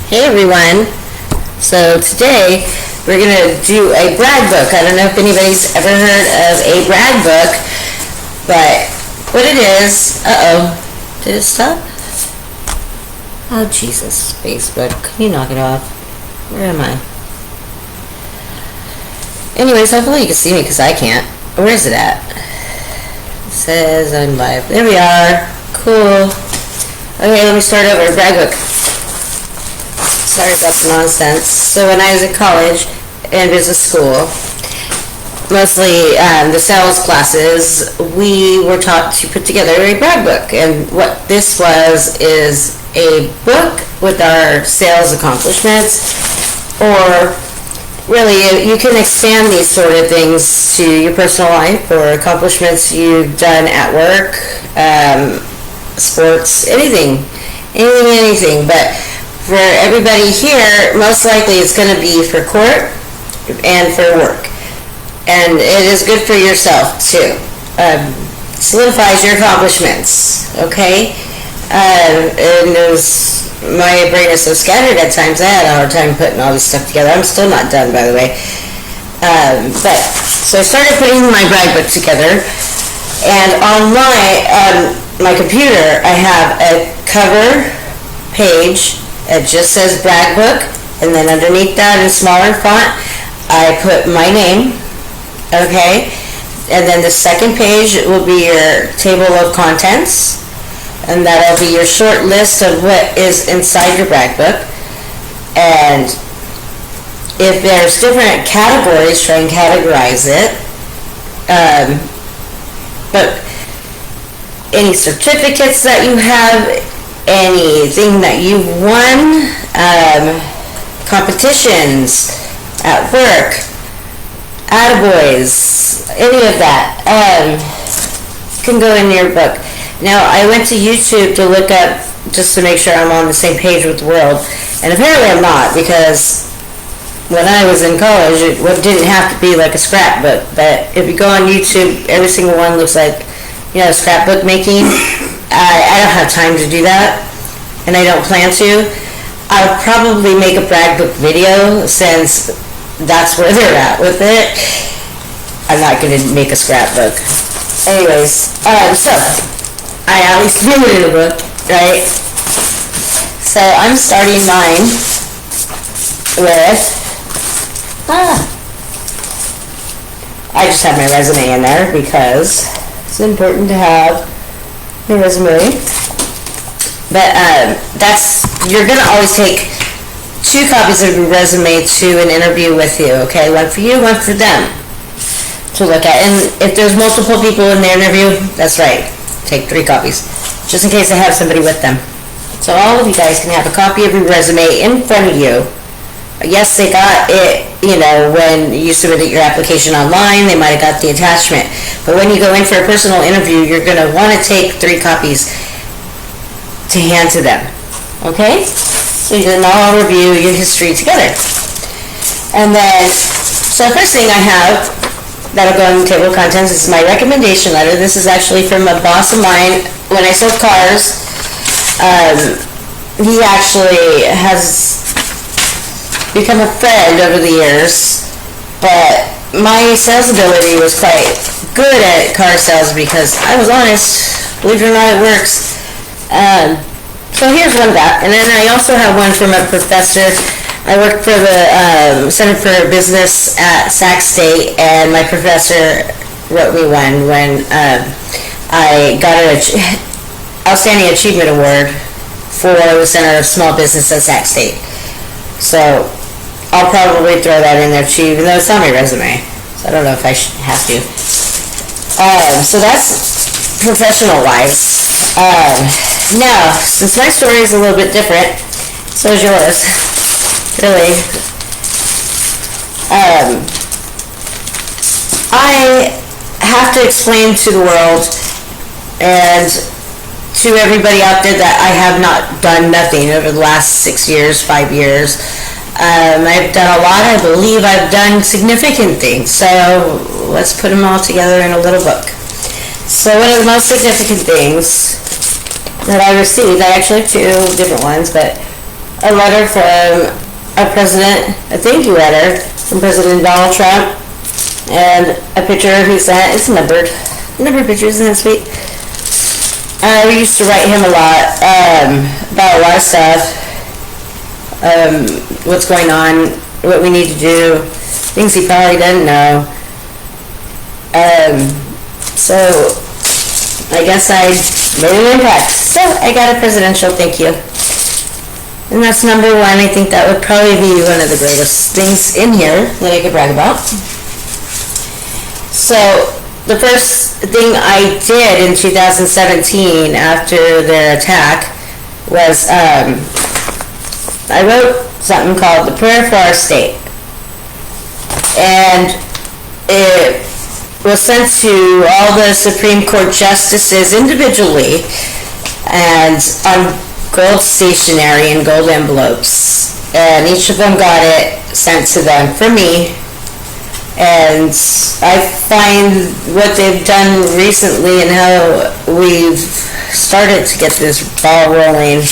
Hey everyone. So today we're going to do a brag book. I don't know if anybody's ever heard of a brag book, but what it is, did it stop? Oh Jesus, Facebook, can you knock it off? Where am I? Anyways, hopefully you can see me because I can't. Where is it at? It says I'm live. There we are. Cool. Okay, let me start over. Brag book. Sorry about the nonsense. So when I was in college and business school, mostly the sales classes, we were taught to put together a brag book. And what this was is a book with our sales accomplishments, or really you can expand these sort of things to your personal life or accomplishments you've done at work, sports, anything. But for everybody here, most likely it's going to be for court and for work. And it is good for yourself, too. Solidifies your accomplishments, okay? And my brain is so scattered at times, I had a hard time putting all this stuff together. I'm still not done, by the way. So I started putting my brag book together, and on my computer, I have a cover page. It just says brag book, and then underneath that in smaller font, I put my name, okay? And then the second page will be your table of contents, and that'll be your short list of what is inside your brag book. And if there's different categories, try and categorize it. But any certificates that you have, anything that you've won, competitions at work, attaboys, any of that, can go in your book. Now, I went to YouTube to look up, just to make sure I'm on the same page with the world, and apparently I'm not, because when I was in college, it didn't have to be like a scrapbook, but if you go on YouTube, every single one looks like, scrapbook making. I don't have time to do that, and I don't plan to. I'll probably make a brag book video, since that's where they're at with it. I'm not going to make a scrapbook. Anyways, so I at least do it in a book, right? So I'm starting mine with, I just have my resume in there because it's important to have your resume. But you're going to always take 2 copies of your resume to an interview with you, okay? One for you, one for them to look at. And if there's multiple people in the interview, that's right, take 3 copies, just in case they have somebody with them. So all of you guys can have a copy of your resume in front of you. Yes, they got it, when you submitted your application online, they might have got the attachment. But when you go in for a personal interview, you're going to want to take 3 copies to hand to them. Okay? So you can all review your history together. And then, so the first thing I have that'll go on the table of contents is my recommendation letter. This is actually from a boss of mine when I sold cars. He actually has become a friend over the years, but my sales ability was quite good at car sales because I was honest. Believe it or not, it works. So here's one of that. And then I also have one from a professor. I worked for the Center for Business at Sac State, and my professor wrote me one when I got an Outstanding Achievement Award for the Center of Small Business at Sac State. So I'll probably throw that in there too, even though it's on my resume. So I don't know if I have to. So that's professional-wise. Now, since my story is a little bit different, so is yours, really. I have to explain to the world and to everybody out there that I have not done nothing over the last 6 years, 5 years. I've done a lot. I believe I've done significant things. So let's put them all together in a little book. So one of the most significant things that I received, I actually have 2 different ones, but a letter from our president, a thank you letter from President Donald Trump, and a picture he sent. It's numbered pictures, isn't that sweet? We used to write him a lot about a lot of stuff, what's going on, what we need to do, things he probably doesn't know. So I guess I made an impact. So I got a presidential thank you. And that's number one. I think that would probably be one of the greatest things in here that I could brag about. So the first thing I did in 2017 after their attack was I wrote something called The Prayer for Our State. And it was sent to all the Supreme Court justices individually and on gold stationery and gold envelopes. And each of them got it sent to them for me. And I find what they've done recently and how we've started to get this ball rolling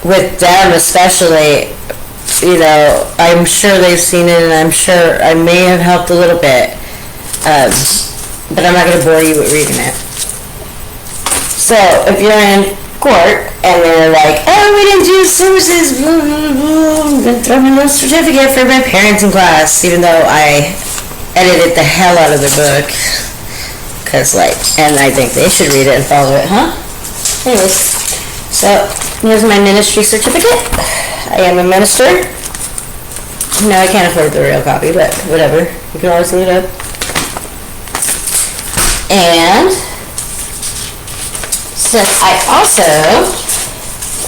with them especially, you know, I'm sure they've seen it and I'm sure I may have helped a little bit. But I'm not going to bore you with reading it. So if you're in court and they're like, oh, we didn't do services, blah, blah, blah, I'm going to throw me a certificate for my parenting class, even though I edited the hell out of the book. Because, like, and I think they should read it and follow it, huh? Anyways, so here's my ministry certificate. I am a minister. No, I can't afford the real copy, but whatever. You can always look it up. And since I also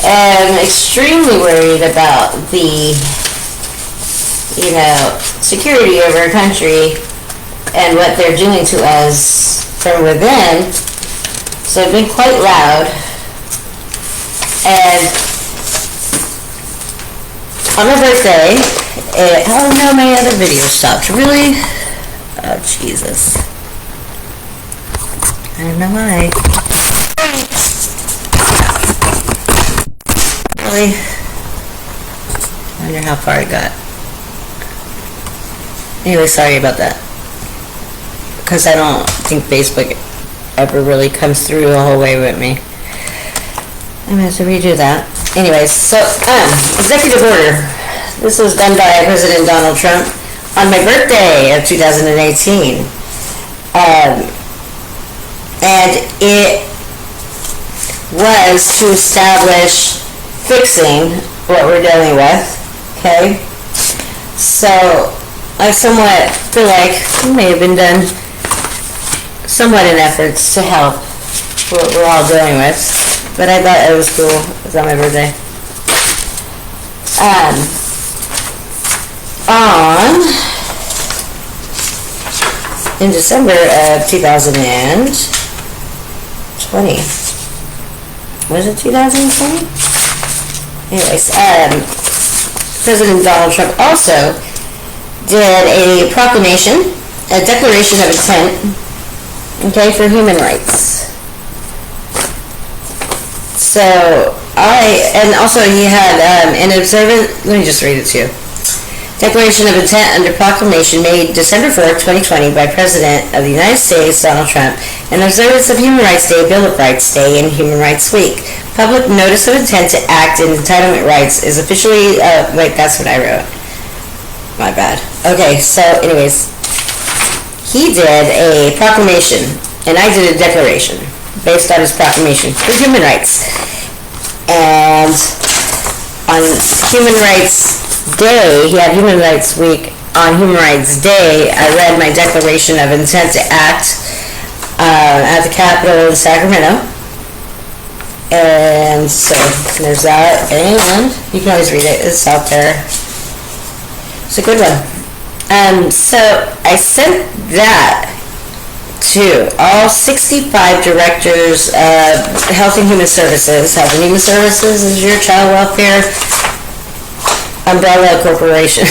am extremely worried about the, you know, security of our country and what they're doing to us from within, so I've been quite loud. And on my birthday, oh no, my other video stopped. Really? Oh, Jesus. I don't know why. Really? I wonder how far I got. Anyway, sorry about that. Because I don't think Facebook ever really comes through the whole way with me. I'm going to have to redo that. Anyways, so, executive order. This was done by President Donald Trump on my birthday of 2018. And it was to establish fixing what we're dealing with, okay? So, I somewhat feel like it may have been done somewhat in efforts to help what we're all dealing with, but I thought it was cool. It was on my birthday. In December of 2020, was it 2020? Anyways, President Donald Trump also did a proclamation, a declaration of intent, okay, for human rights. So, and also he had an observant, let me just read it to you. Declaration of intent under proclamation made December 4th, 2020 by President of the United States, Donald Trump, in observance of Human Rights Day, Bill of Rights Day, and Human Rights Week. Public notice of intent to act in entitlement rights is officially, wait, that's what I wrote. My bad. Okay, so anyways, he did a proclamation, and I did a declaration based on his proclamation for human rights. And on Human Rights Day, he had Human Rights Week. On Human Rights Day, I read my declaration of intent to act at the Capitol in Sacramento. And so there's that. And you can always read it. It's out there. It's a good one. So I sent that to all 65 directors of Health and Human Services. Health and Human Services is your child welfare umbrella corporation,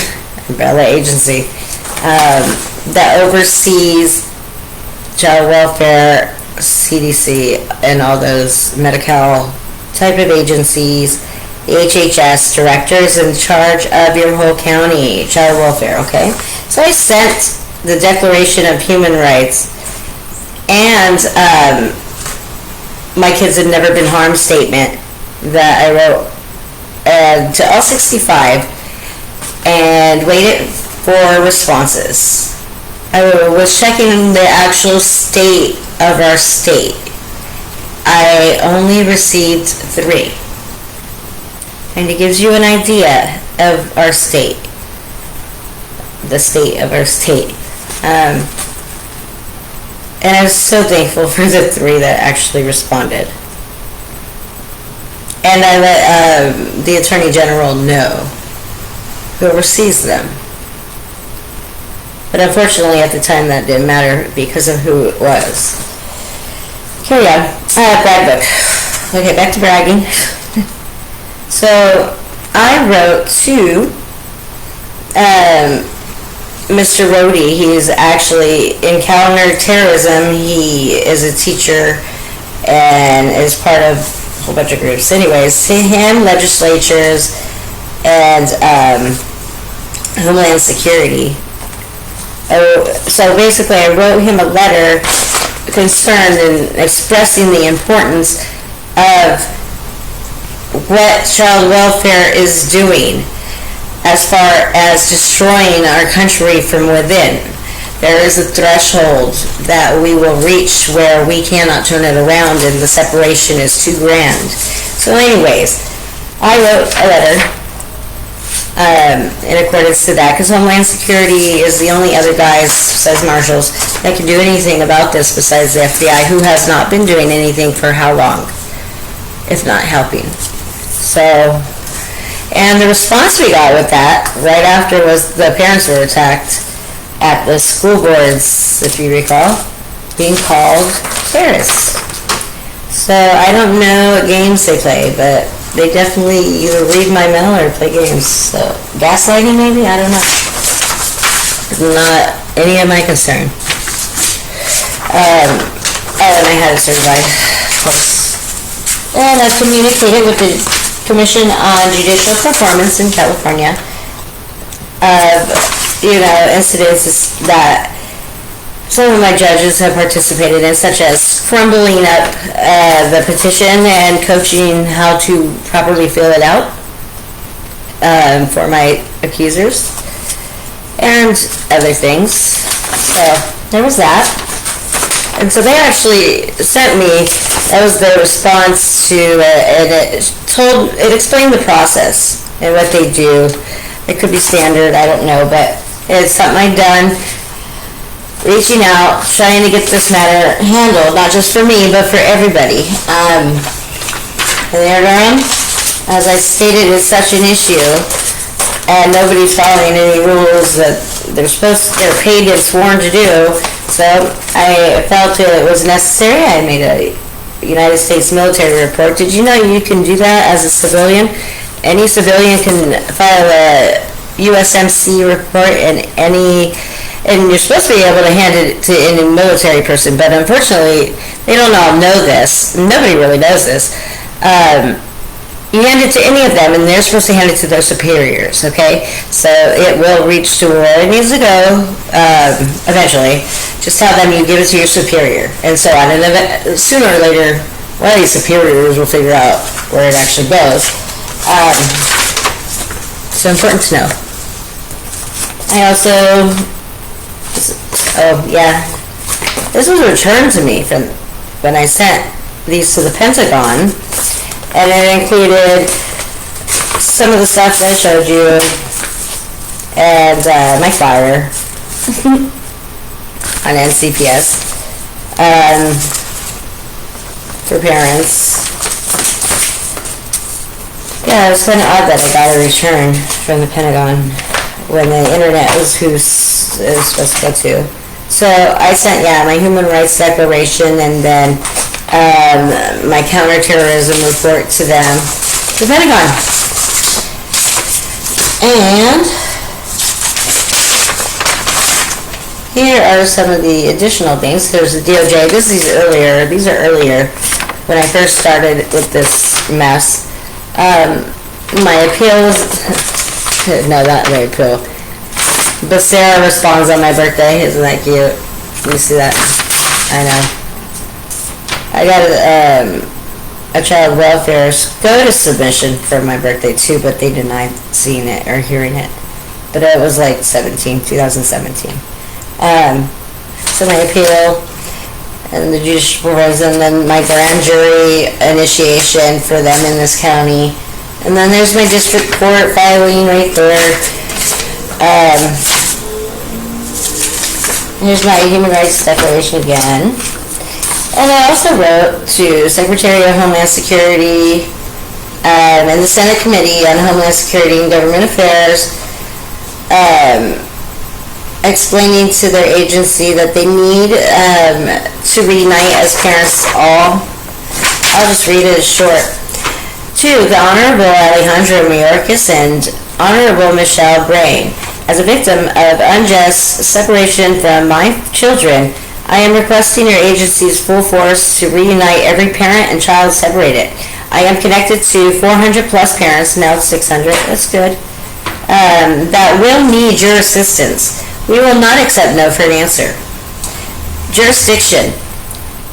umbrella agency that oversees child welfare, CDC, and all those Medi-Cal type of agencies, The HHS director is in charge of your whole county, child welfare, okay? So I sent the Declaration of Human Rights and my kids have never been harmed statement that I wrote to all 65 and waited for responses. I was checking the actual state of our state. I only received 3. And it gives you an idea of our state, the state of our state. And I was so thankful for the 3 that actually responded. And I let the Attorney General know, who oversees them. But unfortunately at the time that didn't matter because of who it was. Carry on. Brag book. Okay, back to bragging. So I wrote to Mr. Rohde. He's actually in counterterrorism. He is a teacher and is part of a whole bunch of groups. Anyways, to him, legislatures, and Homeland Security. So basically I wrote him a letter concerned and expressing the importance of what child welfare is doing as far as destroying our country from within. There is a threshold that we will reach where we cannot turn it around and the separation is too grand. So anyways, I wrote a letter in accordance to that, because Homeland Security is the only other guys, besides marshals, that can do anything about this besides the FBI, who has not been doing anything for how long, if not helping. So, and the response we got with that, right after, was the parents were attacked at the school boards, if you recall, being called terrorists. So I don't know what games they play, but they definitely either read my mail or play games. So gaslighting maybe? I don't know. Not any of my concern. And I had it certified, of course. And I've communicated with the Commission on Judicial Performance in California of, incidences that some of my judges have participated in, such as crumbling up the petition and coaching how to properly fill it out for my accusers and other things. So there was that. And so they actually sent me, that was the response to and it explained the process and what they do. It could be standard, I don't know, but it's something I've done, reaching out, trying to get this matter handled, not just for me, but for everybody. And there I am. As I stated, it's such an issue, and nobody's following any rules that they're paid and sworn to do. So I felt it was necessary. I made a United States military report. Did you know you can do that as a civilian? Any civilian can file a USMC report and you're supposed to be able to hand it to any military person, but unfortunately they don't all know this. Nobody really knows this. You hand it to any of them and they're supposed to hand it to their superiors, okay? So it will reach to where it needs to go eventually. Just tell them you give it to your superior and so on, and then sooner or later one of these superiors will figure out where it actually goes. So important to know. I also, this was returned to me from when I sent these to the Pentagon, and it included some of the stuff that I showed you, and my flyer on NCPS for parents. Yeah, it was kind of odd that I got a return from the Pentagon when the internet was who it was supposed to go to. So I sent, my Human Rights Declaration and then my counterterrorism report to them, the Pentagon. And here are some of the additional things. There's the DOJ. These are earlier when I first started with this mess. my appeal was, no, not my appeal, but Sarah responds on my birthday. Isn't that cute? You see that? I know. I got a child welfare SCOTUS submission for my birthday too, but they denied seeing it or hearing it. But it was like 2017. So my appeal and the judicial proposal, and then my grand jury initiation for them in this county. And then there's my district court filing right there. Here's my human rights declaration again. And I also wrote to Secretary of Homeland Security and the Senate Committee on Homeland Security and Government Affairs, explaining to their agency that they need to reunite as parents all. I'll just read it as short. To the Honorable Alejandro Mayorkas and Honorable Michelle Brain, as a victim of unjust separation from my children, I am requesting your agency's full force to reunite every parent and child separated. I am connected to 400 plus parents, now it's 600, that's good, that will need your assistance. We will not accept no for an answer. Jurisdiction.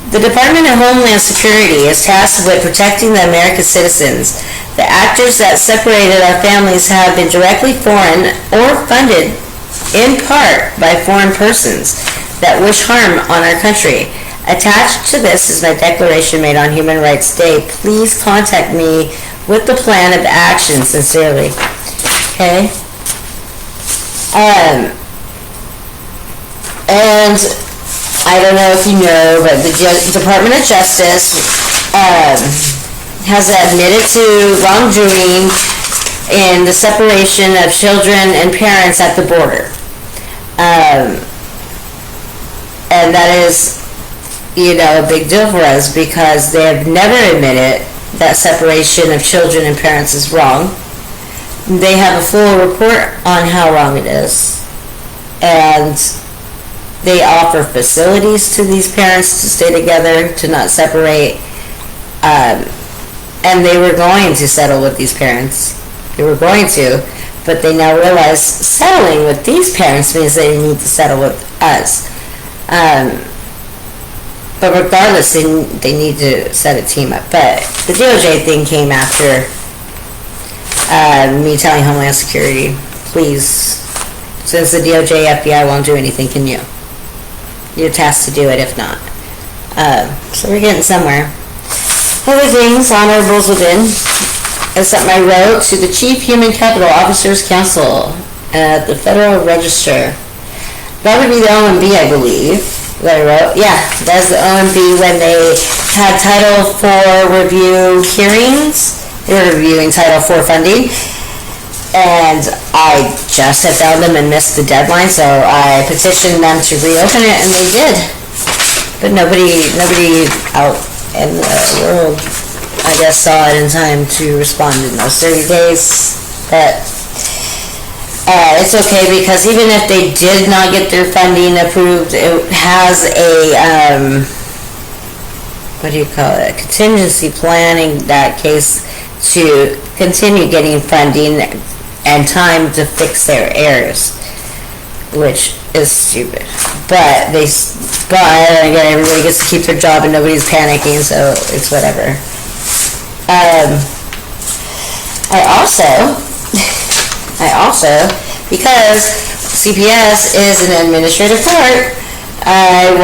The Department of Homeland Security is tasked with protecting the American citizens. The actors that separated our families have been directly foreign or funded in part by foreign persons that wish harm on our country. Attached to this is my declaration made on Human Rights Day. Please contact me with the plan of action. Sincerely. Okay? And I don't know if you know, but the Department of Justice has admitted to wrongdoing in the separation of children and parents at the border. And that is, a big deal for us because they have never admitted that separation of children and parents is wrong. They have a full report on how wrong it is. And they offer facilities to these parents to stay together, to not separate. And they were going to settle with these parents. They were going to, but they now realize settling with these parents means they need to settle with us. But regardless, they need to set a team up. But the DOJ thing came after me telling Homeland Security, please, since the DOJ, FBI won't do anything, can you? You're tasked to do it if not. So we're getting somewhere. Other things, honorables within, is something I wrote to the Chief Human Capital Officers Council at the Federal Register. That would be the OMB, I believe, that I wrote. Yeah, that's the OMB when they had Title IV review hearings. They were reviewing Title IV funding. And I just had found them and missed the deadline, so I petitioned them to reopen it, and they did. But nobody out in the world, I guess, saw it in time to respond in those 30 days. But it's okay, because even if they did not get their funding approved, it has a, contingency plan in that case to continue getting funding and time to fix their errors, which is stupid. But again, everybody gets to keep their job and nobody's panicking, so it's whatever. I also, because CPS is an administrative court, I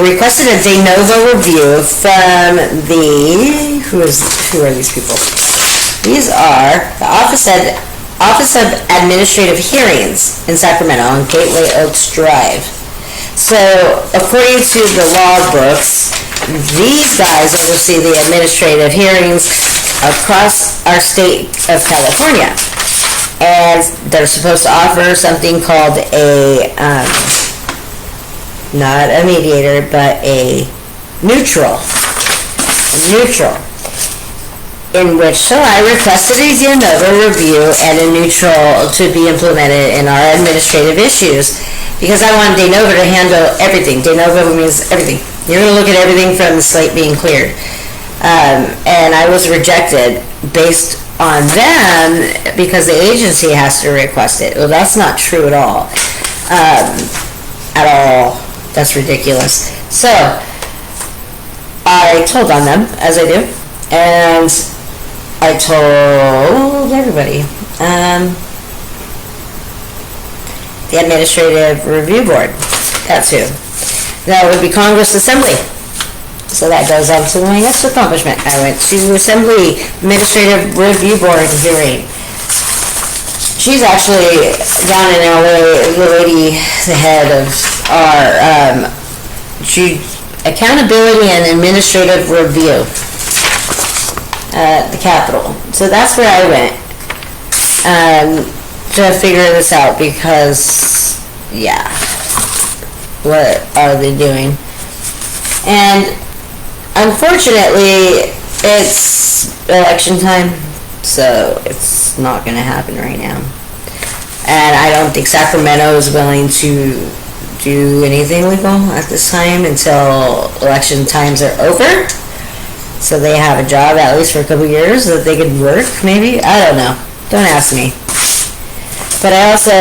requested a de novo review from who are these people? These are the Office of Administrative Hearings in Sacramento on Gateway Oaks Drive. So, according to the log books, these guys oversee the administrative hearings across our state of California. And they're supposed to offer something called not a mediator, but a neutral. In which, so I requested a de novo review and a neutral to be implemented in our administrative issues, because I want de novo to handle everything. De novo means everything. You're going to look at everything from the slate being cleared. And I was rejected based on them because the agency has to request it. Well, that's not true at all. At all. That's ridiculous. So, I told on them, as I do, and I told everybody. The Administrative Review Board. That's who. That would be Congress Assembly. So that goes on to my next accomplishment. I went to Assembly Administrative Review Board hearing. She's actually down in LA, the lady, the head of our Accountability and Administrative Review at the Capitol. So that's where I went to figure this out because, yeah, what are they doing? And unfortunately, it's election time, so it's not going to happen right now. And I don't think Sacramento is willing to do anything legal at this time until election times are over. So they have a job at least for a couple years that they could work, maybe. I don't know. Don't ask me. But I also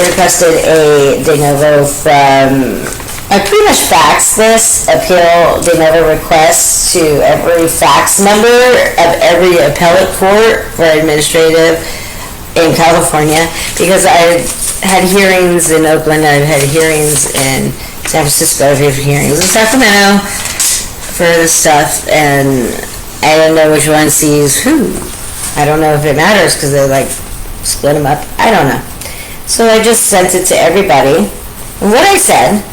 requested a de novo from... I pretty much faxed this appeal de novo request to every fax number of every appellate court for administrative in California, because I had hearings in Oakland, I've had hearings in San Francisco, I've had hearings in Sacramento for this stuff, and I don't know which one sees who. I don't know if it matters because they like split them up. I don't know. So I just sent it to everybody. And what I said,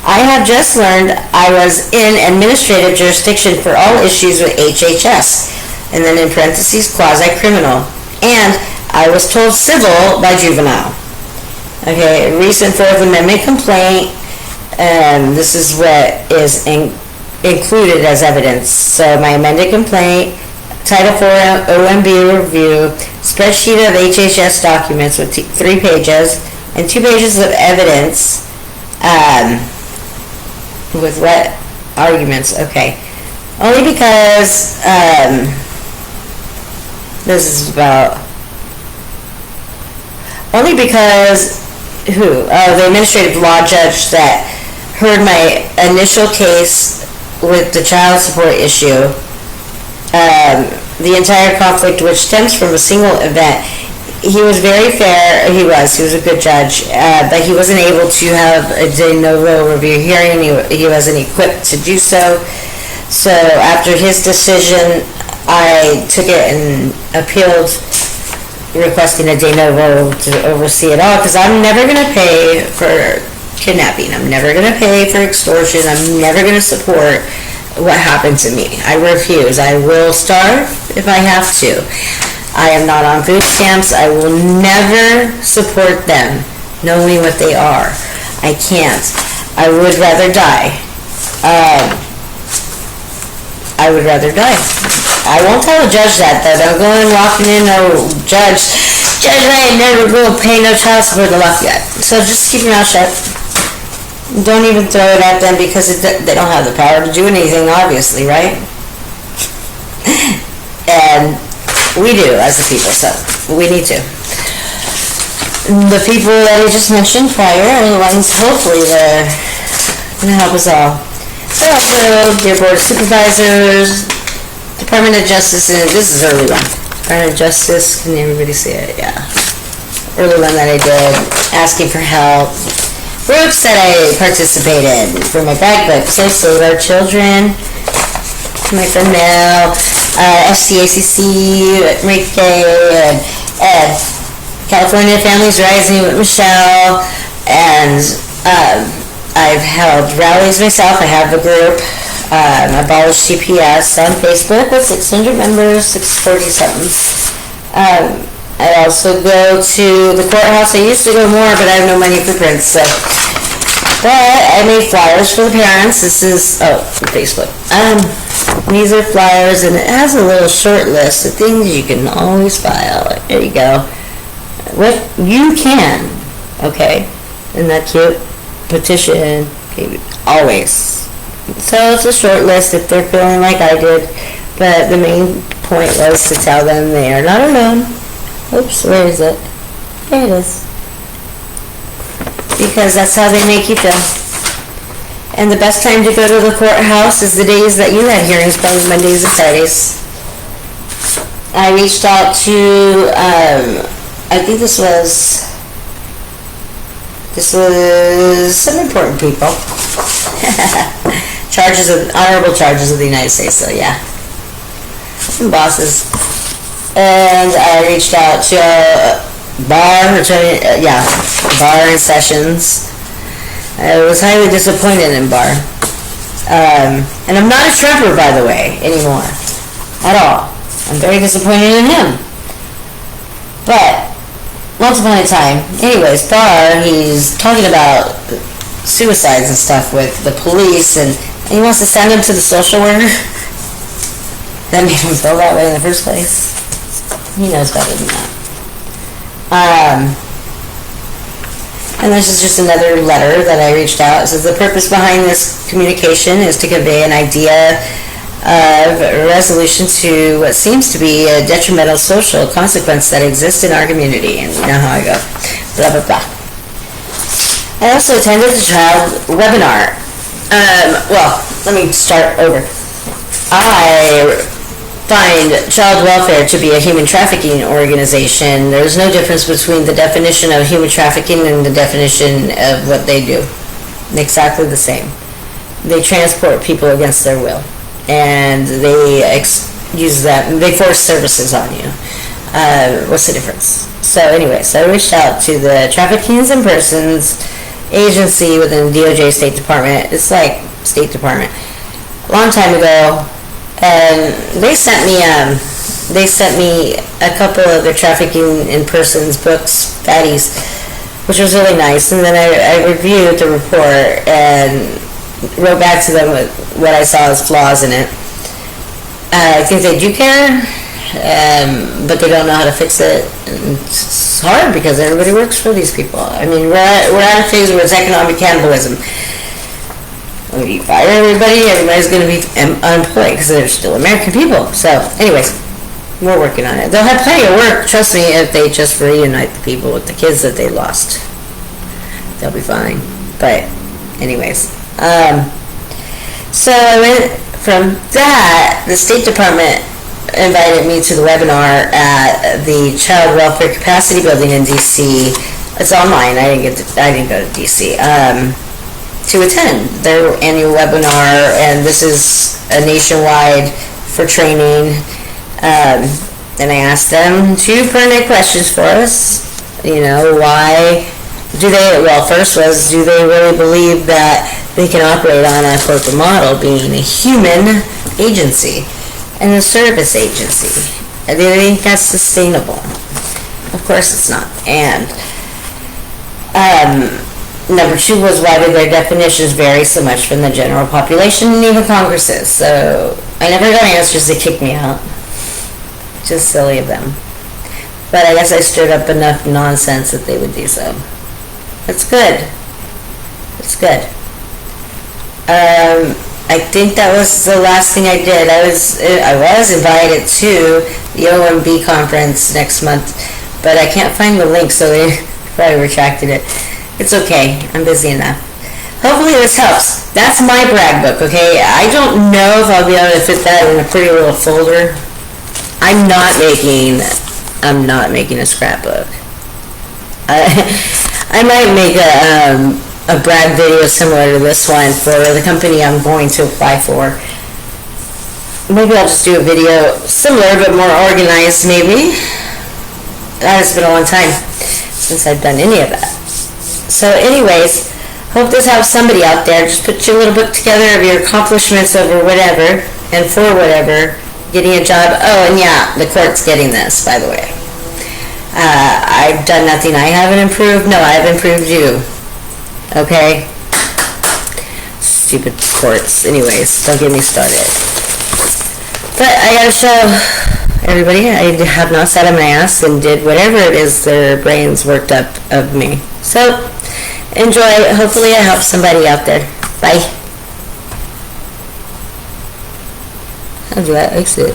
I have just learned I was in administrative jurisdiction for all issues with HHS, and then in parentheses, quasi-criminal, and I was told civil by juvenile. Okay, recent Fourth Amendment complaint, and this is what is included as evidence. So my amended complaint, Title IV OMB review, spreadsheet of HHS documents with 3 pages, and 2 pages of evidence, with what arguments? Okay. Only because, this is about... Only because, the administrative law judge that heard my initial case with the child support issue, the entire conflict which stems from a single event, he was very fair, he was a good judge, but he wasn't able to have a de novo review hearing, he wasn't equipped to do so. So after his decision, I took it and appealed, requesting a de novo to oversee it all, because I'm never going to pay for kidnapping, I'm never going to pay for extortion, I'm never going to support what happened to me. I refuse. I will starve if I have to. I am not on food stamps. I will never support them, knowing what they are. I can't. I would rather die. I would rather die. I won't tell a judge that, though. Don't go in walking in, no, Judge, I ain't never will pay no child support to lock you up. So just keep your mouth shut. Don't even throw it at them, because they don't have the power to do anything, obviously, right? And we do, as the people, so we need to. The people that I just mentioned prior are the ones, hopefully, that are going to help us all. So also, dear Board of Supervisors, Department of Justice, and this is early one. Department of Justice, can everybody see it? Yeah. Early one that I did, asking for help. Groups that I participated for my bag book, so Save Our Children, my friend Mel, FCACC, Enrique, and Ed, California Families Rising with Michelle, and I've held rallies myself. I have a group, Abolish CPS on Facebook with 600 members, 640 something. I also go to the courthouse. I used to go more, but I have no money for prints, so. But I made flyers for the parents. This is, Facebook. These are flyers, and it has a little short list of things you can always file. There you go. What you can, okay? Isn't that cute? Petition, okay, always. So it's a short list if they're feeling like I did. But the main point was to tell them they are not alone. Oops, where is it? There it is. Because that's how they make you feel. And the best time to go to the courthouse is the days that you had hearings, probably Mondays and Fridays. I reached out to, I think this was some important people. Honorable charges of the United States, so yeah. Some bosses. And I reached out to Barr and Sessions. I was highly disappointed in Barr. And I'm not a Trumper, by the way, anymore. At all. I'm very disappointed in him. But, once upon a time, anyways, Barr, he's talking about suicides and stuff with the police, and he wants to send him to the social worker. That made him feel that way in the first place. He knows better than that. And this is just another letter that I reached out. It says, the purpose behind this communication is to convey an idea of a resolution to what seems to be a detrimental social consequence that exists in our community. And you know how I go. Blah, blah, blah. I also attended the child webinar. Well, let me start over. I find child welfare to be a human trafficking organization. There's no difference between the definition of human trafficking and the definition of what they do. Exactly the same. They transport people against their will, and they they force services on you. What's the difference? So anyway, so I reached out to the Trafficking in Persons agency within the DOJ State Department. It's like State Department. A long time ago, and they sent me a couple of their Trafficking in Persons books, fatties, which was really nice. And then I reviewed the report and wrote back to them what I saw as flaws in it. I think they do care, but they don't know how to fix it. And it's hard because everybody works for these people. I mean, we're at a phase where it's economic cannibalism. When you fire everybody, everybody's going to be unemployed because they're still American people. So, anyways, we're working on it. They'll have plenty of work, trust me, if they just reunite the people with the kids that they lost. They'll be fine. But, anyways. So I went from that. The State Department invited me to the webinar at the Child Welfare Capacity Building in D.C. It's online. I didn't go to D.C. To attend their annual webinar, and this is a nationwide for training. And I asked them 2 pertinent questions for us. You know, why do they, well, first was, do they really believe that they can operate on a corporate model, being a human agency and a service agency? Do they think that's sustainable? Of course it's not. And number 2 was, why do their definitions vary so much from the general population and even Congress's? So I never got answers. They kicked me out. Just silly of them. But I guess I stirred up enough nonsense that they would do so. It's good. It's good. I think that was the last thing I did. I was invited to the OMB conference next month, but I can't find the link, so they probably retracted it. It's okay. I'm busy enough. Hopefully this helps. That's my brag book, okay? I don't know if I'll be able to fit that in a pretty little folder. I'm not making a scrapbook. I might make a brag video similar to this one for the company I'm going to apply for. Maybe I'll just do a video similar but more organized, maybe. That has been a long time since I've done any of that. So anyways, hope this helps somebody out there. Just put your little book together of your accomplishments over whatever and for whatever. Getting a job. Oh, and yeah, the court's getting this, by the way. I've done nothing. I haven't improved. No, I've improved you. Okay? Stupid courts. Anyways, don't get me started. But I gotta show everybody I have not sat on my ass and did whatever it is their brains worked up of me. So, enjoy. Hopefully I help somebody out there. Bye. How do I exit?